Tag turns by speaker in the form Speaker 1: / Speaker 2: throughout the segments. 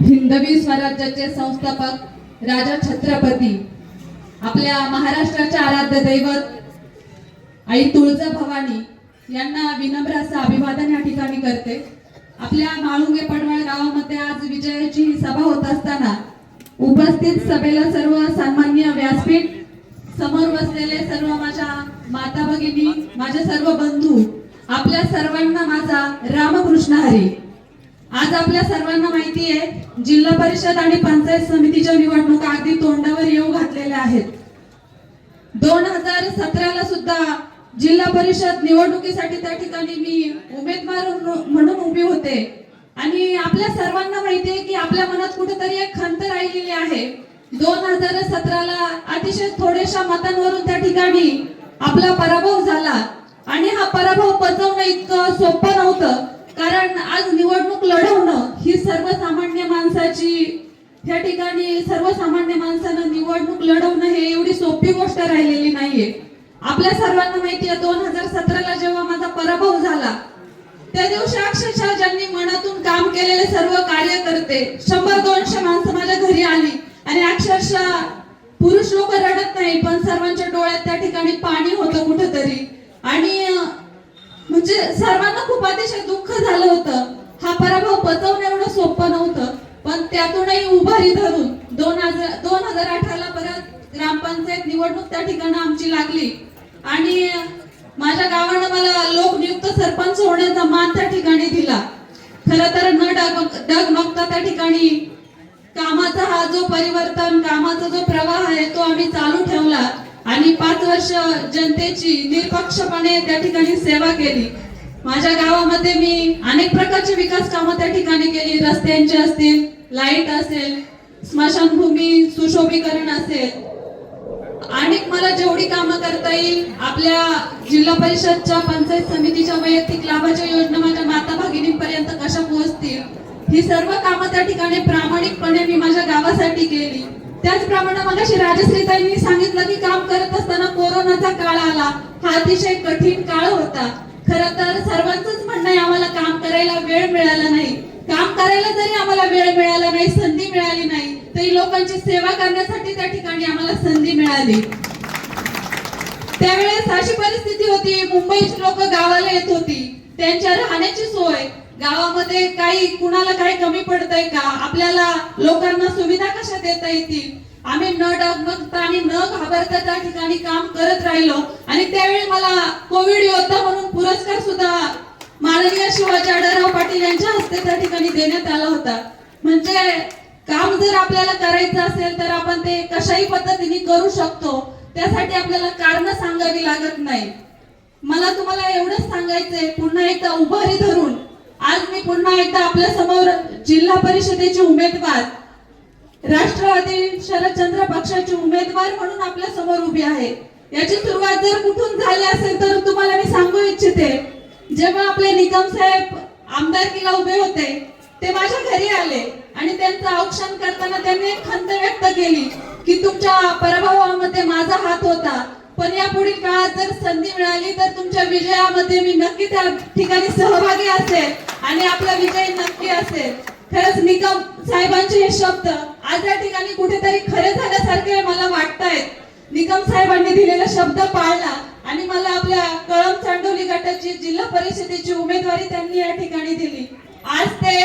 Speaker 1: हिंदवी स्वराज्याचे संस्थापक राजा छत्रपती, आपल्या महाराष्ट्राचे आराध्य दैवत आई तुळजाभवानी यांना विनम्र असं अभिवादन या ठिकाणी करते। आपल्या माळुंगे पडवळ गावामध्ये आज विजयाची ही सभा होत असताना उपस्थित सभेला सर्व सन्माननीय व्यासपीठ, समोर बसलेले सर्व माझ्या माता भगिनी, माझे सर्व बंधू, आपल्या सर्वांना माझा रामकृष्ण हरी। आज आपल्या सर्वांना माहिती आहे जिल्हा परिषद आणि पंचायत समितीच्या निवडणुका अगदी तोंडावर येऊ घातलेल्या आहेत। 2017 ला सुद्धा जिल्हा परिषद निवडणुकीसाठी त्या ठिकाणी मी उमेदवार म्हणून उभी होते आणि आपल्या सर्वांना माहिती आहे की आपल्या मनात कुठेतरी एक खंत राहिलेली आहे। 2017 ला अतिशय थोड्याशा मतांवरून त्या ठिकाणी आपला पराभव झाला आणि हा पराभव पचवणं इतकं सोपं नव्हतं, कारण आज निवडणूक लढवणं ही सर्वसामान्य माणसाची, त्या ठिकाणी सर्वसामान्य माणसानं निवडणूक लढवणं हे एवढी सोपी गोष्ट राहिलेली नाहीये। आपल्या सर्वांना माहिती आहे 2017 ला जेव्हा माझा पराभव झाला त्या दिवशी अक्षरशः ज्यांनी मनातून काम केलेले सर्व कार्यकर्ते 100-200 माणसं माझ्या घरी आली आणि अक्षरशः पुरुष लोक रडत नाही पण सर्वांच्या डोळ्यात त्या ठिकाणी पाणी होतं कुठेतरी आणि म्हणजे सर्वांना खूप अतिशय दुःख झालं होतं। हा पराभव पचवणं एवढं सोपं नव्हतं, पण त्यातूनही उभारी धरून 2018 ला परत ग्रामपंचायत निवडणूक त्या ठिकाणी आमची लागली आणि माझ्या गावानं मला लोकनियुक्त सरपंच होण्याचा मान त्या ठिकाणी दिला। खरं तर न डगमगता त्या ठिकाणी कामाचा हा जो परिवर्तन, कामाचा जो प्रवाह आहे तो आम्ही चालू ठेवला आणि 5 वर्ष जनतेची निष्पक्षपणे त्या ठिकाणी सेवा केली। माझ्या गावामध्ये मी अनेक प्रकारचे विकास कामं त्या ठिकाणी केली, रस्त्यांचे असतील, लाईट असेल, स्मशानभूमी सुशोभीकरण असेल, अनेक मला जेवढी कामं करता येईल आपल्या जिल्हा परिषदच्या, पंचायत समितीच्या वैयक्तिक लाभाच्या योजना माझ्या माता भगिनींपर्यंत कशा पोहोचतील ही सर्व कामं त्या ठिकाणी प्रामाणिकपणे मी माझ्या गावासाठी केली। त्याचप्रमाणे मगाशी राजश्रीताईंनी सांगितलं की काम करत असताना कोरोनाचा काळ आला, हा अतिशय कठीण काळ होता। खरं तर सर्वांचंच म्हणणं आहे आम्हाला काम करायला वेळ मिळाला नाही, काम करायला जरी आम्हाला वेळ मिळाला नाही, संधी मिळाली नाही, तरी लोकांची सेवा करण्यासाठी त्या ठिकाणी आम्हाला संधी मिळाली। त्यावेळेस अशी परिस्थिती होती, मुंबईची लोक गावाला येत होती, त्यांच्या राहण्याची सोय, गावामध्ये काही कुणाला काही कमी पडतंय का, आपल्याला लोकांना सुविधा कशा देता येतील, आम्ही न डगमगता आणि न घाबरता त्या ठिकाणी काम करत राहिलो। आणि त्यावेळी मला कोविड योद्धा म्हणून पुरस्कार सुद्धा माननीय शिवाजी आढळराव पाटील यांच्या हस्ते त्या ठिकाणी देण्यात आला होता। म्हणजे काम जर आपल्याला करायचं असेल तर आपण ते कशाही पद्धतीने करू शकतो, त्यासाठी आपल्याला कारण सांगावी लागत नाही। मला तुम्हाला एवढंच सांगायचंय, पुन्हा एकदा उभारी धरून आज मी पुन्हा एकदा आपल्या समोर जिल्हा परिषदेचे उमेदवार, राष्ट्रवादी शरदचंद्र पक्षाचे उमेदवार म्हणून आपल्या समोर उभी आहे। याची सुरुवात जर कुठून झाली असेल तर तुम्हाला मी सांगू इच्छिते, जेव्हा आपले निकम साहेब आमदारकीला उभे होते ते माझ्या घरी आले आणि त्यांचं औक्षण करताना त्यांनी एक खंत व्यक्त केली की तुमच्या पराभवामध्ये माझा हात होता, पण या पुढील काळात जर संधी मिळाली तर तुमच्या विजयामध्ये मी नक्की त्या ठिकाणी सहभागी असेल आणि आपला विजय नक्की असेल। खरंच निकम साहेबांचे हे शब्द आज या ठिकाणी कुठेतरी खरे झाल्यासारखे मला वाटतायत। निकम साहेबांनी दिलेला शब्द पाळला आणि मला आपल्या कळंब चांडोली गटाची जिल्हा परिषदेची उमेदवारी त्यांनी या ठिकाणी दिली। आज ते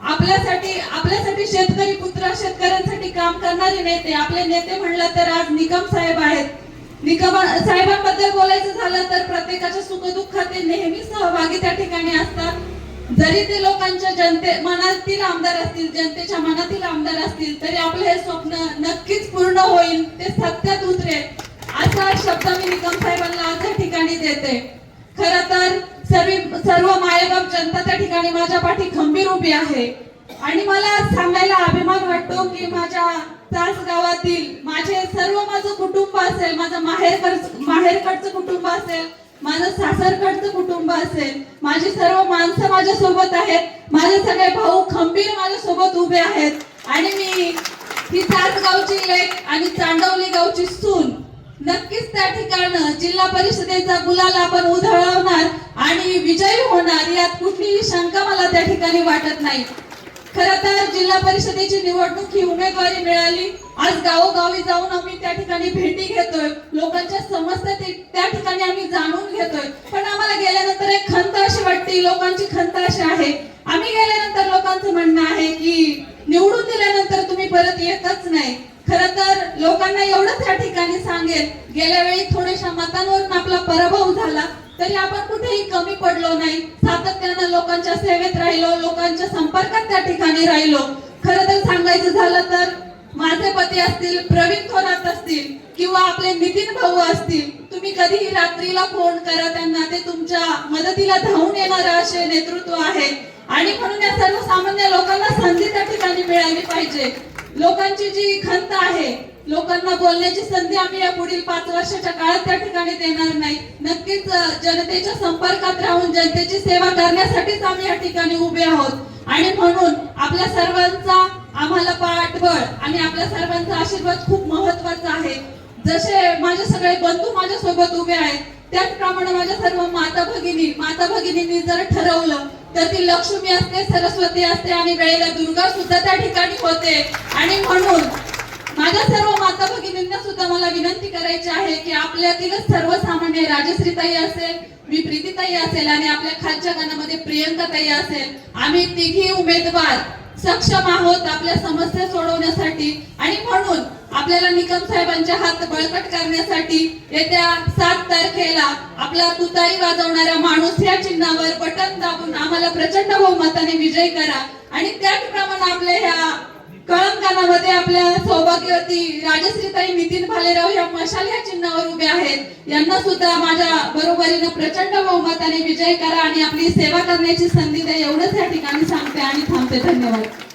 Speaker 1: आपल्यासाठी शेतकरी पुत्र, शेतकऱ्यांसाठी काम करणारे नेते, आपले नेते म्हणलं तर आज निकम साहेब आहेत। निकम साहेबांबद्दल बोलायचं झालं तर प्रत्येकाच्या सुखदुःखात ते नेहमी सहभागी त्या ठिकाणी असतात। जरी ते लोकांच्या मनातील आमदार असतील, जनतेच्या मनातील आमदार असतील, तरी आपलं हे स्वप्न नक्कीच पूर्ण होईल, ते सत्यात उतरेल असा शब्द मी निकम साहेबांना आज या ठिकाणी देते। खरं तर सर्व मायबाप जनता त्या ठिकाणी माझ्या पाठी खंबीर उभी आहे आणि मला सांगायला अभिमान वाटतो की माझ्या तासगावातील माझं कुटुंब असेल, माझं माहेरकडचं कुटुंब असेल, माझं सासरकडचं कुटुंब असेल, माझी सर्व माणसं माझ्या सोबत आहेत, माझे सगळे भाऊ खंबीर माझ्या सोबत उभे आहेत आणि मी ही तासगावची लेक आणि चांडवली गावची सून नक्कीच त्या ठिकाणी जिल्हा परिषदेचा गुलाल आपण उधळवणार आणि विजयी होणार, यात कुठलीही शंका मला त्या ठिकाणी वाटत नाही। खरं तर जिल्हा परिषदेची निवडणूक ही उमेदवारी मिळाली. आज गावोगावी जाऊन आम्ही त्या ठिकाणी भेटी घेतोय, लोकांच्या समस्या त्या ठिकाणी आम्ही जाणून घेतोय. पण आम्हाला गेल्यानंतर एक खंत अशी वाटते, लोकांची खंत अशी आहे, आम्ही गेल्यानंतर लोकांचं म्हणणं आहे की निवडून दिल्यानंतर तुम्ही परत येतच नाही. खरं तर लोकांना एवढंच या ठिकाणी सांगेल, गेल्या वेळी थोड्याशा मतांवरून आपला पराभव झाला तरी आपण कुठेही कमी पडलो नाही. सातत्यानं लोकांच्या सेवेत राहिलो, लोकांच्या संपर्कात त्या ठिकाणी राहिलो. खरं तर सांगायचं झालं तर माझे पती असतील, प्रवीण थोरात असतील किंवा आपले नितीन भाऊ असतील, तुम्ही कधीही रात्रीला फोन करा त्यांना, ते तुमच्या मदतीला धावून येणारे असे नेतृत्व आहे. आणि म्हणून या सर्वसामान्य लोकांना संधी त्या ठिकाणी मिळाली पाहिजे. लोकांची जी खंत आहे, लोकांना बोलण्याची संधी आम्ही या पुढील 5 वर्षाच्या काळात त्या ठिकाणी देणार नाही. नक्कीच जनतेच्या संपर्कात राहून जनतेची सेवा करण्यासाठीच आम्ही या ठिकाणी उभे आहोत. आणि म्हणून आपल्या सर्वांचा आम्हाला पाठबळ आणि आपल्या सर्वांचा आशीर्वाद खूप महत्वाचा आहे. जसे माझे सगळे बंधू माझ्या सोबत उभे आहेत, त्याचप्रमाणे माझ्या सर्व माता भगिनींनी जर ठरवलं तर ती लक्ष्मी असते, सरस्वती असते आणि वेळेला दुर्गा सुद्धा त्या ठिकाणी होते. आणि म्हणून माझ्या सर्व माता भगिनींना सुद्धा मला विनंती करायची आहे की आपल्यातीलच सर्वसामान्य राजश्रीताई असेल, मी प्रीतीताई असेल आणि आपल्या खालच्या गणामध्ये प्रियंकाताई असेल, आम्ही तिघी उमेदवार सक्षम आहोत आपल्या समस्या सोडवण्यासाठी. आणि म्हणून आपल्याला निकम साहेबांच्या हात बळकट करण्यासाठी येत्या 7 तारखेला आपला तुतारी वाजवणारा माणूस या चिन्हावर बटन दाबून आम्हाला प्रचंड बहुमताने विजयी करा. आणि त्याचप्रमाणे आपल्या ह्या कळंबगानामध्ये आपल्या सौभाग्यवती राजश्रीताई नितीन भालेराव या मशाल या चिन्हावर उभे आहेत, यांना सुद्धा माझ्या बरोबरीने प्रचंड बहुमताने विजय करा आणि आपली सेवा करण्याची संधी द्या. एवढंच या ठिकाणी सांगते आणि थांबते. धन्यवाद.